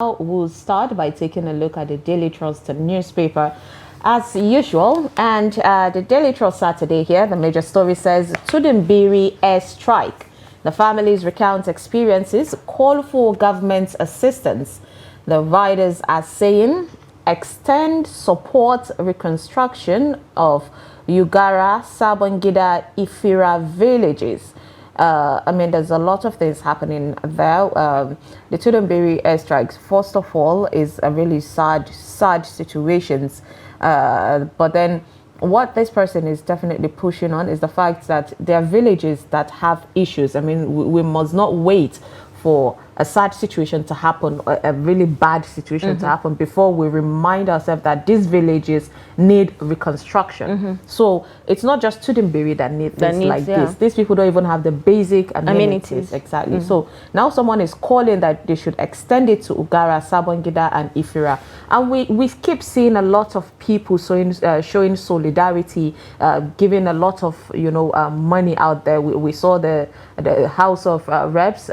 We'll start by taking a look at the Daily Trust newspaper as usual. And the Daily Trust Saturday here, the major story says Tudun Biri airstrike. The families recount experiences, call for government assistance. The riders are saying extend support reconstruction of Ugara, Sabongida, Ifira villages. I mean, there's a lot of things happening there. The Tudun Biri airstrikes, first of all, is a really sad situations. But then what this person is definitely pushing on is the fact that there are villages that have issues. I mean, we must not wait for a sad situation to happen, a really bad situation to happen, before we remind ourselves that these villages need reconstruction. So it's not just Tudun Biri that need things like this. These people don't even have the basic amenities. Exactly. So now someone is calling that they should extend it to Ugara, Sabongida, and Ifira. And we keep seeing a lot of people showing solidarity, giving a lot of money out there. We saw the House of Reps,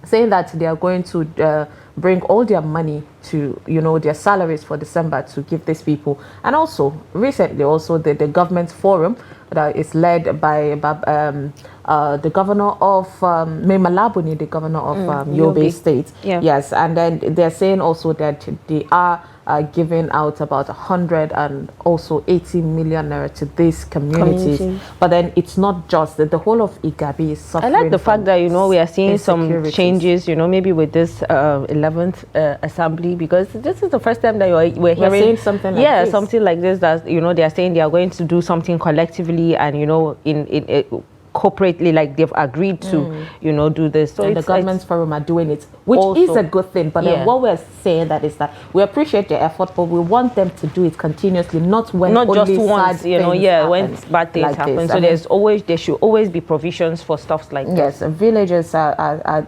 saying that they are going to bring all their money to their salaries for December to give these people. And also recently the government forum that is led by the governor of Memalabuni, the governor of Yobe State. Yes, and then they're saying also that they are giving out about 180 million naira to these communities. But then it's not just that the whole of Igabi is suffering. I like the fact that we are seeing some changes, maybe with this 11th assembly, because this is the first time that we're hearing something like this. Something like this, that they are saying they are going to do something collectively and in corporately, like they've agreed to do this. So and the government's forum are doing it, which is a good thing. But then what we're saying that is that we appreciate their effort, but we want them to do it continuously, not only just once, happen, when bad things like happen. So there should always be provisions for stuff like this. Yes, villages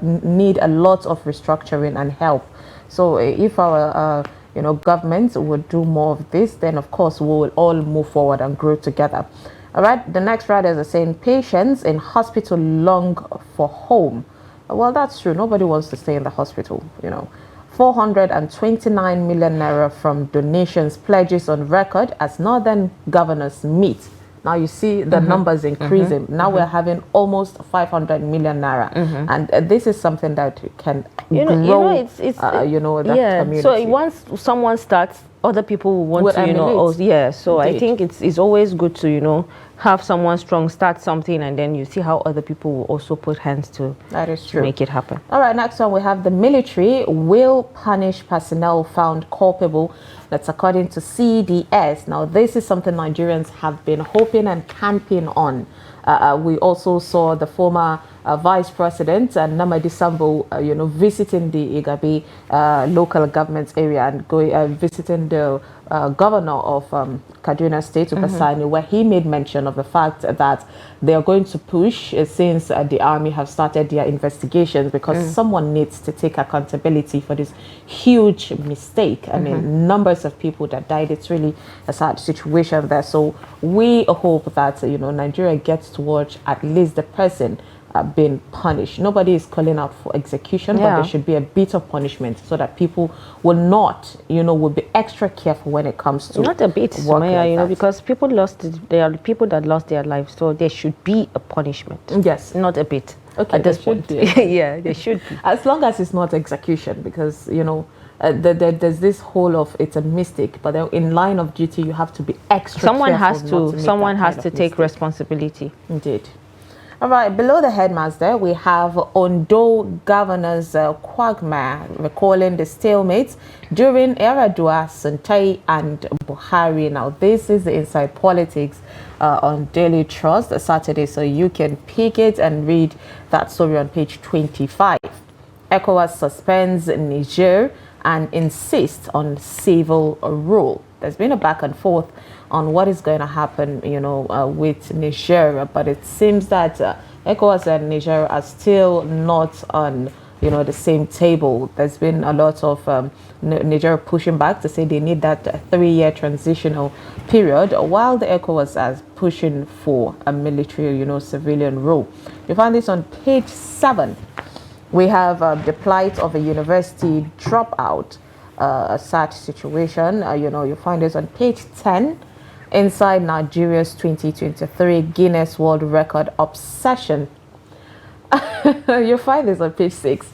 need a lot of restructuring and help. So if our government would do more of this, then of course we will all move forward and grow together. All right, the next riders are saying patients in hospital long for home. Well, that's true. Nobody wants to stay in the hospital, 429 million naira from donations, pledges on record as northern governors meet. Now you see the numbers increasing. Now we're having almost 500 million naira. And this is something that can grow, that community. So once someone starts, other people will want to, So I think it's always good to, have someone strong start something, and then you see how other people will also put hands to make it happen. All right, next one we have the military will punish personnel found culpable. That's according to CDS. Now this is something Nigerians have been hoping and camping on. We also saw the former Vice President Namadi Sambo, visiting the Igabi local government area and visiting the governor of Kaduna State, Upasani, where he made mention of the fact that they are going to push since the army have started their investigations, because someone needs to take accountability for this huge mistake. I mean, numbers of people that died. It's really a sad situation there. So we hope that Nigeria gets to watch at least the person being punished. Nobody is calling out for execution, but there should be a bit of punishment so that people will not, will be extra careful when it comes to not a bit, Sumaya, because there are people that lost their lives, so there should be a punishment. Yes, not a bit. Okay, at this point, yeah, there should be. As long as it's not execution, because there's this whole of it's a mistake, but then in line of duty you have to be extra. Someone has to take responsibility. Indeed. All right, below the headmaster, we have Ondo Governor's quagmire recalling the stalemate during Yaradua, Suntai, and Buhari. Now, this is the Inside Politics on Daily Trust Saturday, so you can pick it and read that story on page 25. ECOWAS suspends Niger and insists on civil rule. There's been a back and forth on what is going to happen, with Niger, but it seems that ECOWAS and Niger are still not on, the same table. There's been a lot of Niger pushing back to say they need that 3-year transitional period, while the ECOWAS is pushing for a military, civilian rule. You find this on page 7 We have the plight of a university dropout, a sad situation. You find this on page 10. Inside Nigeria's 2023 Guinness World Record obsession. You find this on page 6.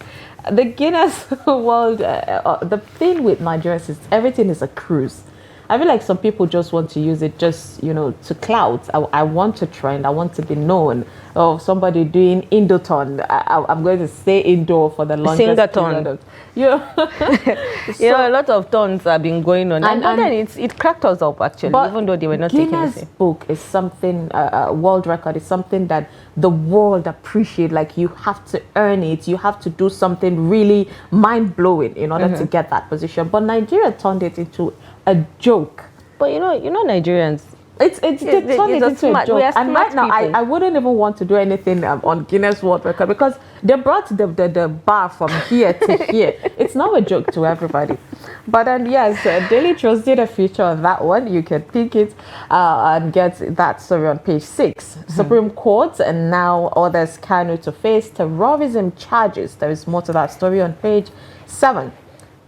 The Guinness World, the thing with Nigerians is everything is a cruise. I feel like some people just want to use it just, to clout. I want to trend. I want to be known. Or somebody doing Indoton. I'm going to stay indoor for the longest period. A lot of tons have been going on. And then it cracked us up, actually, even though they were not taking it. Guinness book is something, world record is something that the world appreciate. Like, you have to earn it. You have to do something really mind-blowing in order to get that position. But Nigeria turned it into a joke. But you know Nigerians, they turned it into a joke. And right now I wouldn't even want to do anything on Guinness World Record, because they brought the bar from here to here. It's now a joke to everybody. But then yes, Daily Trust did a feature on that one. You can pick it and get that story on page 6. Supreme Court and now orders Kanu to face terrorism charges. There is more to that story on page 7.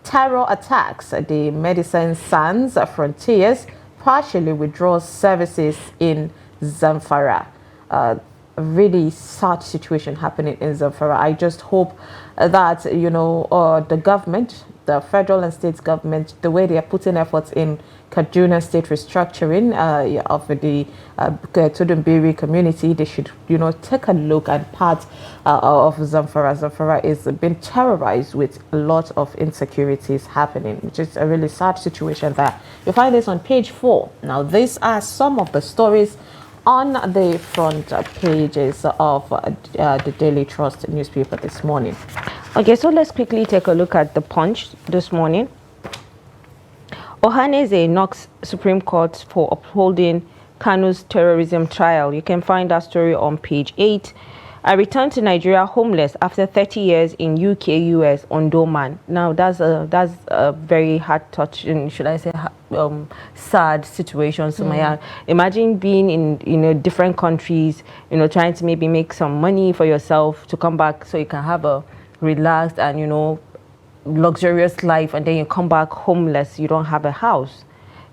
Terror attacks the Medicine Sans Frontiers partially withdraws services in Zamfara. A really sad situation happening in Zamfara. I just hope that, the government, the federal and state government, the way they are putting efforts in Kaduna State restructuring of the Tudun Biri community, they should, take a look at part of Zamfara. Zamfara is being terrorized with a lot of insecurities happening, which is a really sad situation there. You'll find this on page 4. Now, these are some of the stories on the front pages of the Daily Trust newspaper this morning. Okay, so let's quickly take a look at the Punch this morning. Ohaneze knocks Supreme Court for upholding Kanu's terrorism trial. You can find that story on page 8. I returned to Nigeria homeless after 30 years in UK, US, Ondo man. Now that's a very heart touching, should I say, sad situation. So imagine being in different countries, trying to maybe make some money for yourself to come back so you can have a relaxed and luxurious life, and then you come back homeless. You don't have a house.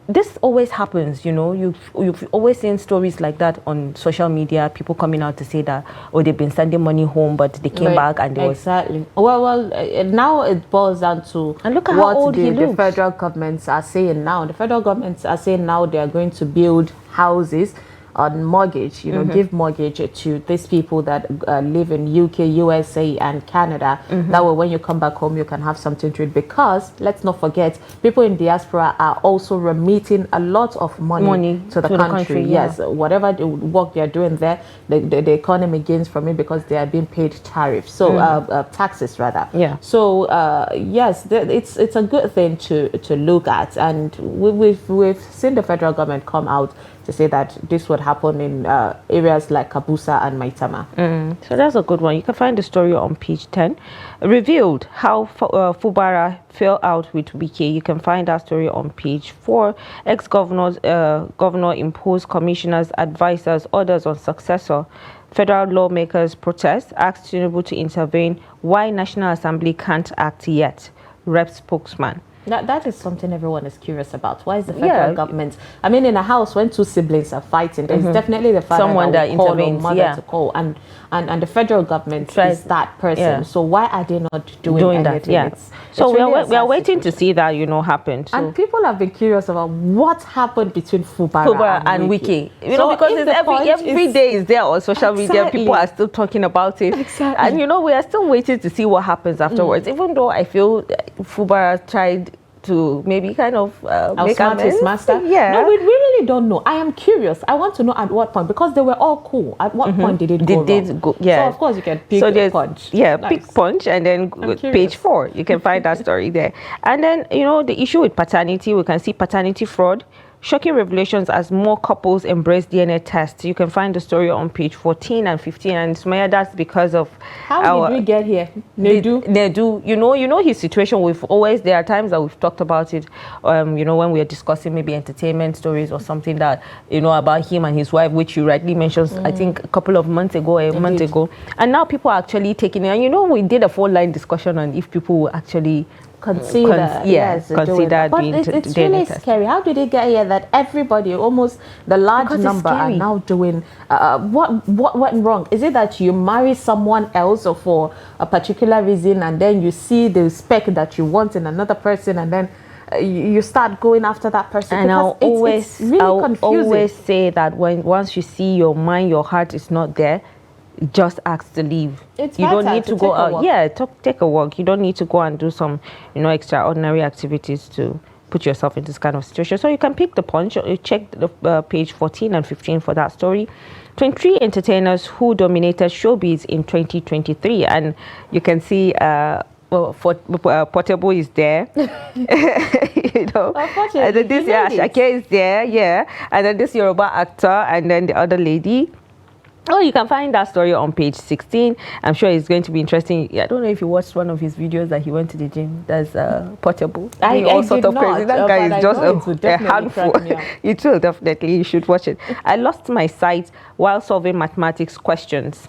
This always happens, you've always seen stories like that on social media, people coming out to say that, they've been sending money home, but they came back and they exactly. Well, now it boils down to, and look at how old the federal governments are saying now. The federal governments are saying now they are going to build houses on mortgage, give mortgage to these people that live in UK, USA, and Canada. That way, when you come back home, you can have something to eat. Because let's not forget, people in diaspora are also remitting a lot of money to the country. Yes, whatever the work they are doing there, the economy gains from it because they are being paid tariffs, so taxes rather. Yeah. So yes, it's a good thing to look at, and we've seen the federal government come out to say that this would happen in areas like Kabusa and Maitama. So that's a good one. You can find the story on page 10. Revealed how Fubara fell out with Wike. You can find that story on page 4. Governor imposed commissioners, advisors, orders on successor. Federal lawmakers protest, asked Tinubu to intervene. Why National Assembly can't act yet? Rep spokesman. That is something everyone is curious about. Why is the federal government? I mean, in a house when two siblings are fighting, there's definitely the father someone that intervenes, mother to call, and the federal government is that person. So why are they not doing anything? That? So we are waiting to see that happen. So. And people have been curious about what happened between Fubara and Wike. Because it's every day is there on social media. People are still talking about it, and we are still waiting to see what happens afterwards. Even though I feel Fubara tried to maybe kind of make his master. No, we really don't know. I am curious. I want to know at what point, because they were all cool. At what point did it go wrong? So of course you can pick Punch. Pick Punch, and then page 4. You can find that story there. And then the issue with paternity, we can see paternity fraud. shocking revelations as more couples embrace DNA tests. You can find the story on page 14 and 15. And Sumaya, that's because of how did we get here? Nedu, you know his situation. There are times that we've talked about it. You know, when we are discussing maybe entertainment stories or something that about him and his wife, which you rightly mentioned, I think a couple of months ago, a month ago, and now people are actually taking it. And we did a full-line discussion on if people will actually consider being it's really scary. How did it get here that everybody, almost the large number, are now doing what went wrong? Is it that you marry someone else or for a particular reason, and then you see the spec that you want in another person, and then you start going after that person? And I'll always say that once you see your mind, your heart is not there, just ask to leave. You don't need to go out. Yeah, take a walk. You don't need to go and do some, extraordinary activities to put yourself in this kind of situation. So you can pick the Punch. Check the page 14 and 15 for that story. 23 entertainers who dominated showbiz in 2023, and you can see. Portable is there, and then this Ashake is there, and then this Yoruba actor, and then the other lady. Oh, you can find that story on page 16. I'm sure it's going to be interesting. I don't know if you watched one of his videos that he went to the gym. That's Portable. All sort of crazy. That guy is just a handful. It will definitely. You should watch it. I lost my sight while solving mathematics questions.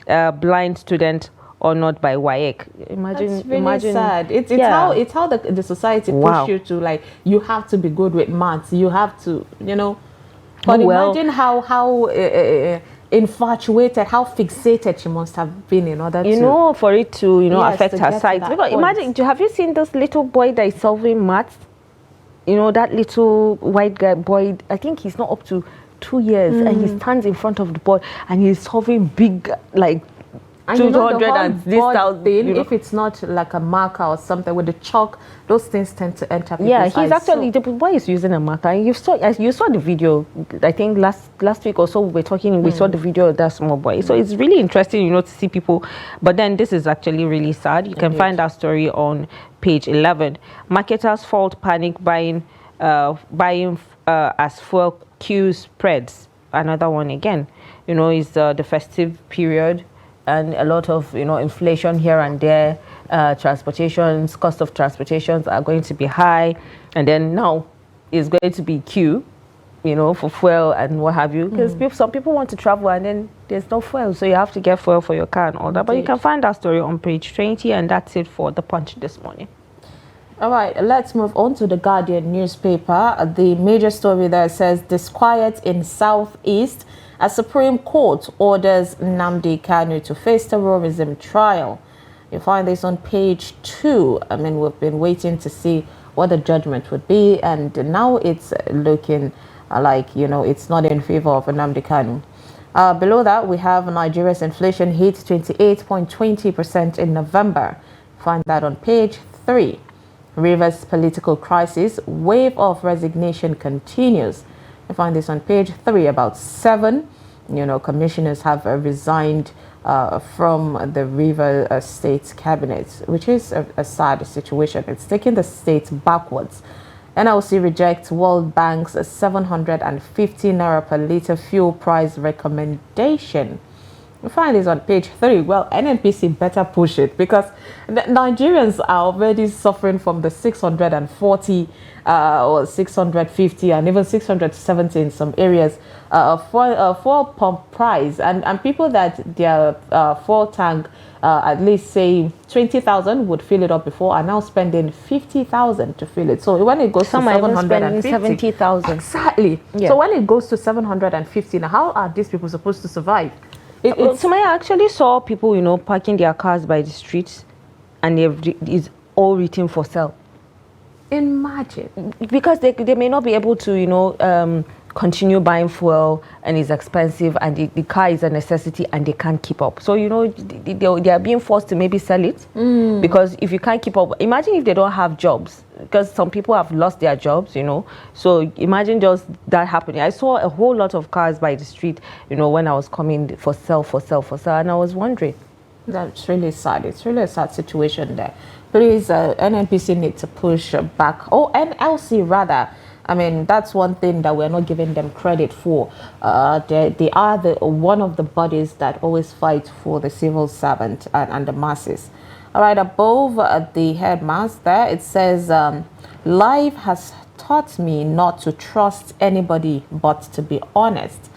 Blind student honored by WAEC. Imagine sad. It's how the society push you to, you have to be good with maths. You have to, But imagine how infatuated, how fixated she must have been in order to... for it to, affect her sight. Because imagine, have you seen this little boy that is solving maths? That little white boy, I think he's not up to 2 years, and he stands in front of the board and he's solving big, and 200 and this thing, if it's not like a marker or something with the chalk, those things tend to enter people's eyes. He's actually, the boy is using a marker. You saw the video, I think last week or so we saw the video of that small boy. So it's really interesting, to see people. But then this is actually really sad. You can find that story on page 11. Marketers fault panic buying as fuel queue spreads. Another one again, is the festive period. And a lot of, inflation here and there, cost of transportations are going to be high. And then now it's going to be queue, for fuel and what have you. Because some people want to travel and then there's no fuel. So you have to get fuel for your car and all that. But you can find that story on page 20, and that's it for The Punch this morning. All right, let's move on to the Guardian newspaper. The major story there says, disquiet in Southeast. A Supreme Court orders Nnamdi Kanu to face terrorism trial. You find this on page 2. We've been waiting to see what the judgment would be, and now it's looking like, it's not in favor of Nnamdi Kanu. Below that, we have Nigeria's inflation hit 28.20% in November. Find that on page 3. Rivers political crisis, wave of resignation continues. You find this on page 3. About 7, commissioners have resigned from the River State Cabinet, which is a sad situation. It's taking the state backwards. NLC rejects World Bank's 750 naira per litre fuel price recommendation. You find this on page 3. Well, NNPC better push it, because the Nigerians are already suffering from the 640 or 650 and even 670 in some areas fuel pump price, and people that their fuel tank at least say 20,000 would fill it up before are now spending 50,000 to fill it. So when it goes to 750, 70,000 exactly. Yeah. So when it goes to 750, now how are these people supposed to survive? I actually saw people, parking their cars by the streets, and it's all written for sale. Imagine. Because they may not be able to, continue buying fuel, and it's expensive, and the car is a necessity, and they can't keep up. So, they are being forced to maybe sell it, because if you can't keep up, imagine if they don't have jobs, because some people have lost their jobs, So imagine just that happening. I saw a whole lot of cars by the street, when I was coming for sale, and I was wondering. That's really sad. It's really a sad situation there. Please, NNPC need to push back, NLC rather, I mean, that's one thing that we're not giving them credit for. They are one of the bodies that always fight for the civil servant and the masses. All right, above the headmask there, it says, life has taught me not to trust anybody but to be honest.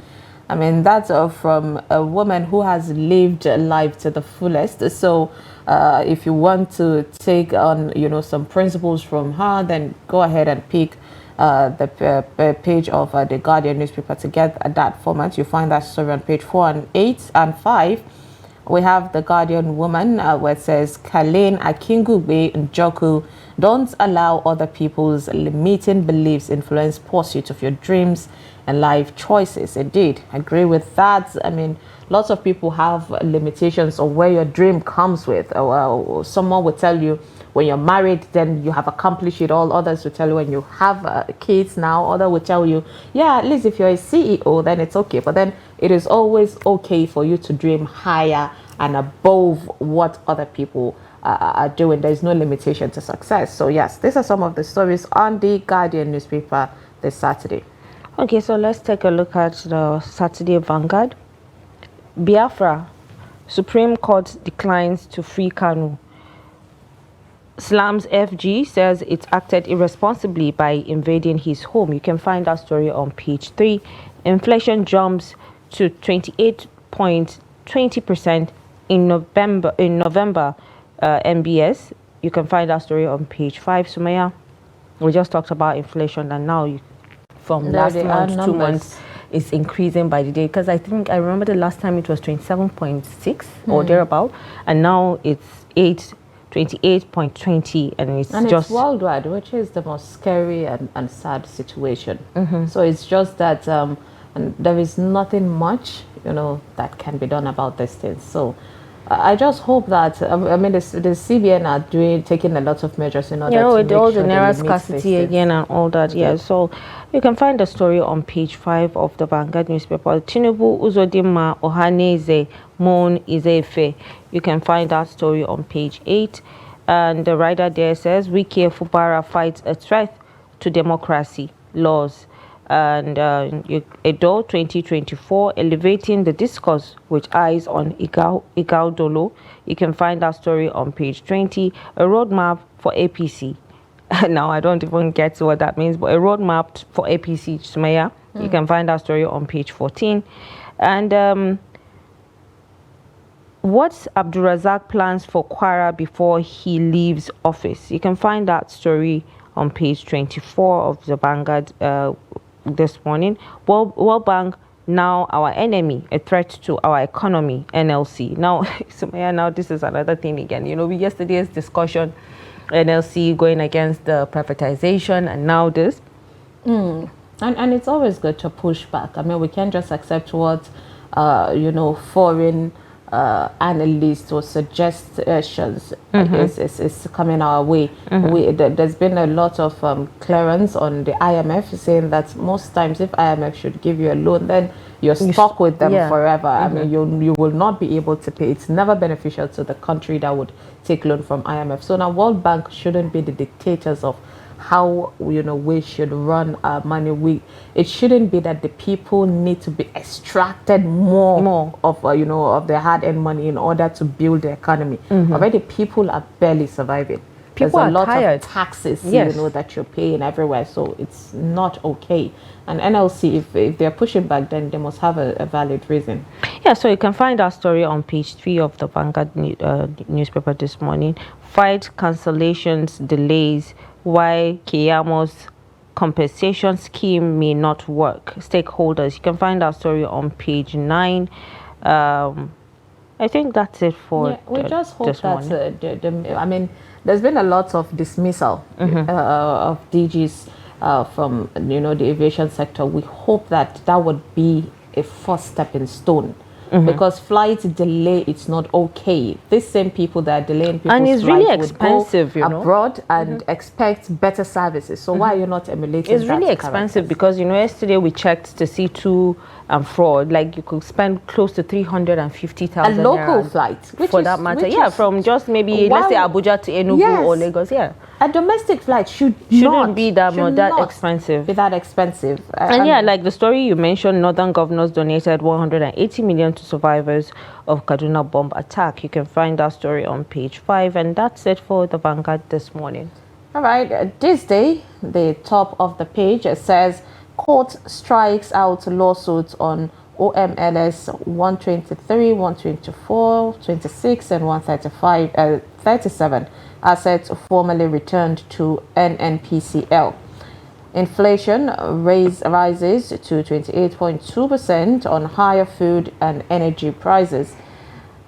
I mean, that's from a woman who has lived life to the fullest. So if you want to take on, some principles from her, then go ahead and pick the page of the Guardian newspaper to get that format. You find that story on page 4 and 8 and 5. We have the Guardian woman where it says, Kalen Akingugbe Njoku, don't allow other people's limiting beliefs influence pursuit of your dreams and life choices. Indeed, I agree with that. I mean, lots of people have limitations on where your dream comes with. Well, someone will tell you when you're married, then you have accomplished it all. Others will tell you when you have kids now. Others will tell you, yeah, at least if you're a CEO, then it's okay. But then it is always okay for you to dream higher and above what other people are doing. There's no limitation to success. So yes, these are some of the stories on the Guardian newspaper this Saturday. Okay, so let's take a look at the Saturday Vanguard. Biafra, Supreme Court declines to free Kanu. Slams FG says it acted irresponsibly by invading his home. You can find that story on page 3. Inflation jumps to 28.20% in November. MBS. You can find that story on page 5. Sumaya, we just talked about inflation, and now from last month, 2 months, is increasing by the day. Because I remember the last time it was 27.6 or thereabout, and now it's 28.20, and it's worldwide, which is the most scary and sad situation. So it's just that and there is nothing much that can be done about these things. So I just hope that I mean the CBN are taking a lot of measures in order to with all the naira scarcity again and all that. Yeah, so you can find the story on page 5 of the Vanguard newspaper. Tinubu Uzodinma Ohaneze Mon Izefe. You can find that story on page 8, and the writer there says, Wike Fubara fights a threat to democracy laws. And Edo 2024, elevating the discourse with eyes on Igaldolo. You can find that story on page 20. A roadmap for APC. Now, I don't even get what that means, but a roadmap for APC, Sumaya. You can find that story on page 14. And what's Abdulrazak plans for Kwara before he leaves office? You can find that story on page 24 of the Vanguard this morning. World Bank, now our enemy, a threat to our economy, NLC. Now, Sumaya, now this is another thing again. Yesterday's discussion, NLC going against the privatization, and now this. And it's always good to push back. I mean, we can't just accept what, foreign analysts or suggestions is coming our way. There's been a lot of clearance on the IMF saying that most times if IMF should give you a loan, then you're stuck with them forever. I mean, you will not be able to pay. It's never beneficial to the country that would take loan from IMF. So now World Bank shouldn't be the dictators of how we should run our money. It shouldn't be that the people need to be extracted more of of their hard-earned money in order to build the economy. Already people are barely surviving. There's a lot of taxes that you're paying everywhere, so it's not okay. And NLC, if they're pushing back, then they must have a valid reason. Yeah, so you can find our story on page 3 of the Vanguard newspaper this morning. Fight cancellations, delays, why Kiyamo's compensation scheme may not work. Stakeholders. You can find our story on page 9. I think that's it for we just hope that I mean, there's been a lot of dismissal of DGs from the aviation sector. We hope that would be a first stepping stone. Because flight delay, it's not okay. These same people that are delaying people's and it's really expensive, abroad and expect better services. So why are you not emulating? It's really expensive because yesterday we checked to see to and fraud. Like you could spend close to 350,000 a local flight for that matter. From just maybe let's say Abuja to Enugu or Lagos. Yeah. A domestic flight shouldn't be that expensive. And yeah, like the story you mentioned, Northern governors donated 180 million to survivors of Kaduna bomb attack. You can find that story on page 5, and that's it for the Vanguard this morning. All right, this day, the top of the page, it says court strikes out lawsuits on OMLS 123, 124, 26, and 37 assets formally returned to NNPCL. Inflation rises to 28.2% on higher food and energy prices.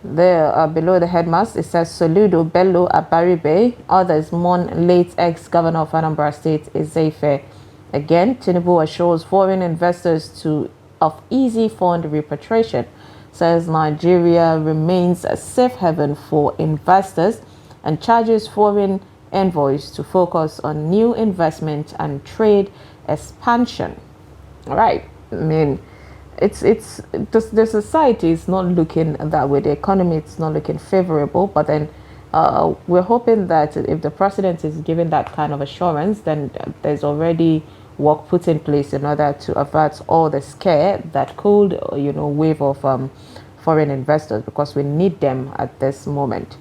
There, below the headmaster, it says Soludo Bello Abaribe. Others mourn late ex-governor of Anambra State, Ezeife. Again, Tinubu assures foreign investors of easy fund repatriation. Says Nigeria remains a safe haven for investors and charges foreign envoys to focus on new investment and trade expansion. All right. I mean, the society is not looking that way. The economy is not looking favorable. But then we're hoping that if the president is giving that kind of assurance, then there's already work put in place in order to avert all the scare that could, wave of foreign investors, because we need them at this moment.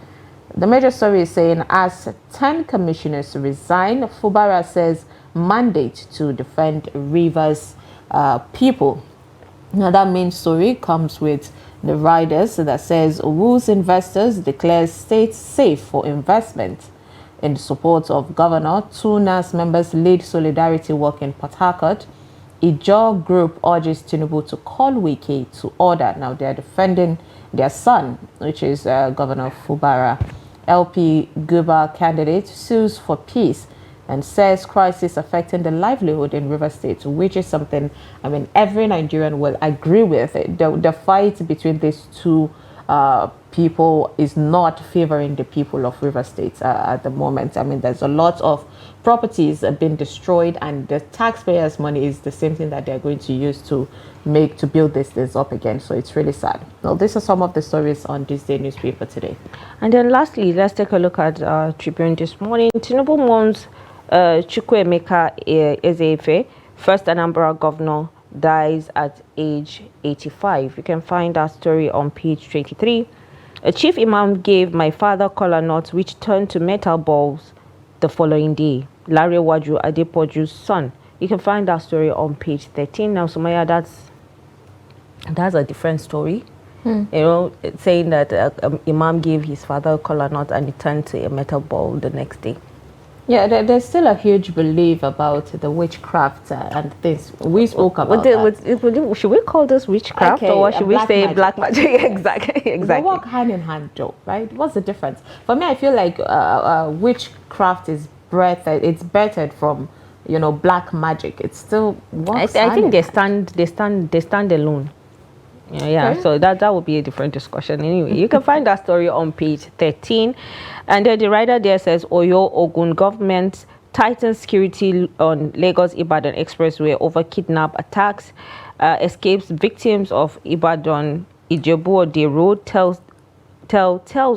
The major story is saying as 10 commissioners resign, Fubara says mandate to defend Rivers people. Now that main story comes with the riders that says Wu's investors declare state safe for investment. In support of Governor, two NAS members lead solidarity work in Port Harcourt. Ijaw group urges Tinubu to call Wike to order. Now they are defending their son, which is Governor Fubara. LP Guba candidate sues for peace and says crisis affecting the livelihood in River State, which is something, I mean, every Nigerian will agree with. The fight between these two people is not favoring the people of River State at the moment. I mean, there's a lot of properties being destroyed, and the taxpayers' money is the same thing that they're going to use to build this up again. So it's really sad. Well, these are some of the stories on this day newspaper today. And then lastly, let's take a look at Tribune this morning. Tinubu mourns Chukwuemeka Ezeife, first Anambra governor, dies at age 85. You can find that story on page 23. A chief imam gave my father kola nuts which turned to metal balls the following day. Larry Waju Adepoju's son. You can find that story on page 13. Now, Sumaya, that's a different story. Saying that imam gave his father kola nut and it turned to a metal ball the next day. Yeah, there's still a huge belief about the witchcraft and things. We spoke about that. Should we call this witchcraft, or should we say black magic? Exactly. They work hand in hand, though, right? What's the difference? For me, I feel like witchcraft is it's bettered from, black magic. It still works. I think they stand alone. Yeah. Okay. So that would be a different discussion. Anyway, you can find that story on page 13. And then the writer there says Oyo Ogun government tightens security on Lagos Ibadan Expressway over kidnap attacks, escapes victims of Ibadan Ijebu Road, tells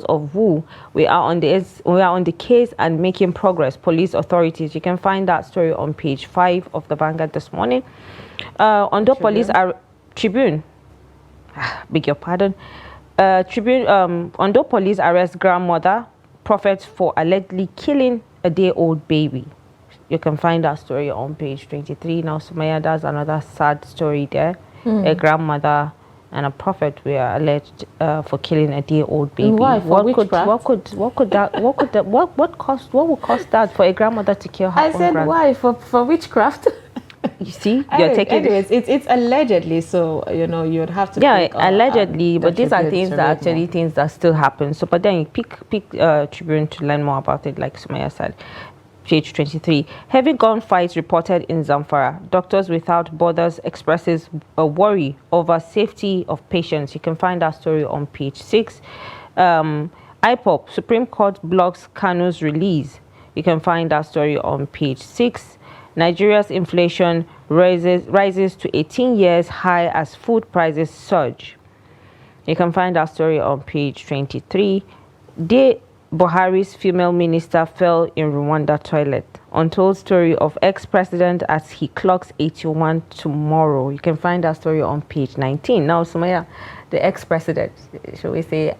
of Wu. We are on the case and making progress. Police authorities. You can find that story on page 5 of the Vanguard this morning. Ondo police are Tribune. Beg your pardon. Tribune. Ondo police arrest grandmother prophet for allegedly killing a day-old baby. You can find that story on page 23. Now, Sumaya, that's another sad story there. A grandmother and a prophet were alleged for killing a day-old baby. Why? For witchcraft? What would cost that for a grandmother to kill her own grandson? I said why? For witchcraft? You see, you're taking anyways, it's allegedly, so you'd have to allegedly, but these are things that actually things that still happen. So but then you pick Tribune to learn more about it, like Sumaya said. Page 23. Heavy gunfights reported in Zamfara. Doctors Without Borders expresses a worry over safety of patients. You can find that story on page 6. IPOP, Supreme Court blocks Kanu's release. You can find that story on page 6. Nigeria's inflation rises to 18 years high as food prices surge. You can find that story on page 23. Buhari's female minister fell in Rwanda toilet. Untold story of ex-president as he clocks 81 tomorrow. You can find that story on page 19. Now, Sumaya, the ex-president, shall we say?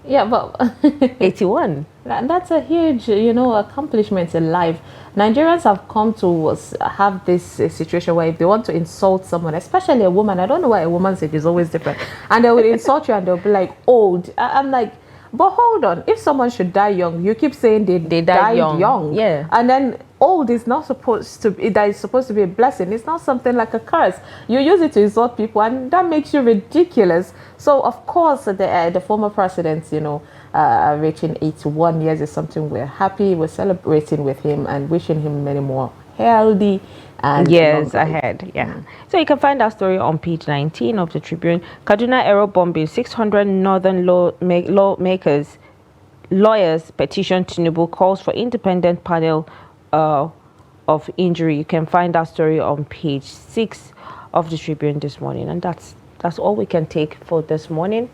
Yeah, but 81. That's a huge, accomplishment in life. Nigerians have come to have this situation where if they want to insult someone, especially a woman, I don't know why a woman's age is always different, and they will insult you and they'll be like, old. I'm like, but hold on, if someone should die young, you keep saying they died young. Yeah. And then old is not supposed to be, that is supposed to be a blessing. It's not something like a curse. You use it to insult people, and that makes you ridiculous. So, of course, the former president, reaching 81 years is something we're happy, we're celebrating with him and wishing him many more healthy and years ahead. Yeah. So you can find that story on page 19 of the Tribune. Kaduna aero bombing, 600 northern lawyers petition Tinubu, calls for independent panel of injury. You can find that story on page 6 of the Tribune this morning. And that's all we can take for this morning.